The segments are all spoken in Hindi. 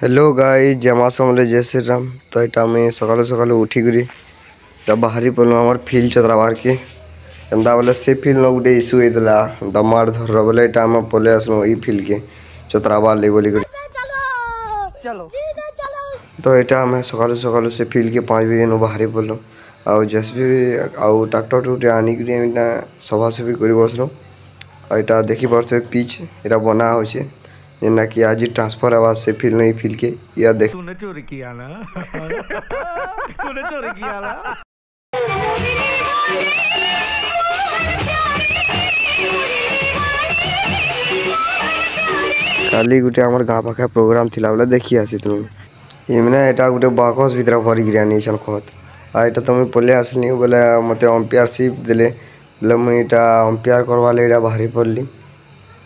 हेलो गाई जमा समले जय श्री राम। तो यहाँ मैं सकालू सकालू उठिकी तब बाहरी पड़ल आम फिल्ड चतराबार के एंता बोले से फिल्ड न गोटे इश्यू होता दमाड़ धर बोले यहाँ आम पलि आसलु ई फिल्ड के चतराबार ले बोली तो यहाँ आम सकालू सकालू से फिल्ड के 5 बजे न बाहरी पड़ल आउ जेसीबी आउ ट्रैक्टर टूटे आनिक सफासफी कर बसलु। यहाँ देखी पारे पिच यहाँ बना हो जेना कि आज ट्रांसफर आवाज से फिल नहीं फिल के या देख तूने चोरी किया ना तूने चोरी किया ना। काली गुटे हमर गाँव पाखे प्रोग्राम थिला बोले देखी आसी तुम इमने एटा गुटे बाकस भीतर भरी गिरा नहीं छन खत आ एटा तुम पले आसनी बोले मते अंपायरशिप देले बोले मुई एटा अंपायर करवा ले एटा बाहरी पड़ली।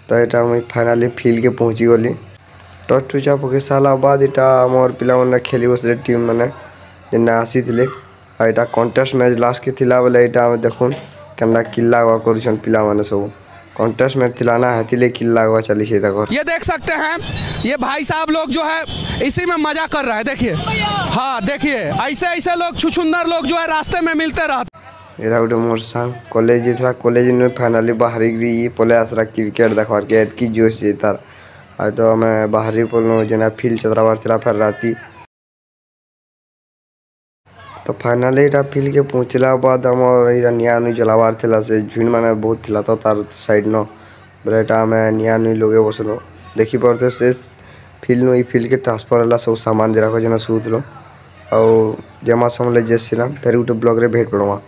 तो यहाँ मुई फाइनाली फिल्ड के पहुँची गली टच टुचा पके सारा बाद यहाँ मोर पिला मन खेली बसले टीम मैंने जेना आसी थे यहाँ कंटेस्ट मैच लास्ट के थिला बोले यहाँ देखुन केना किल्ला गवा करुछन पिला माने सब कंटेस्ट मैच थिला ना हेतिले किल्ला गवा चली छे तकर ये देख सकते हैं ये भाई साहब लोग जो है इसी में मजा कर रहा है। देखिए हाँ देखिए ऐसे ऐसे लोग छुछुंदर लोग जो है रास्ते में मिलते रहते। एरा गोटे मोर संग कॉलेज थोड़ा कॉलेज में फाइनाली बाहरी ये पले आसरा क्रिकेट देखवार के एतकी जोश जे तार आ तो आम बाहरी पड़ल जेना फिल्ड चतराबार थी फिर राति तो फाइनाली यहाँ फिल्ड के पहुँचला बाद आम निया नुई जलाबार थिला से झुंड माने बहुत थिला तो तार साइड न बोले यहाँ आम निया नुई लगे बसलो देखी पारे से फिल्ड नु फिल्ड के ट्रांसफर है सब सामान जरा जेना शुतलो आउ जमा समले जय श्री राम फिर गोटे ब्लॉग रे भेट पड़वा।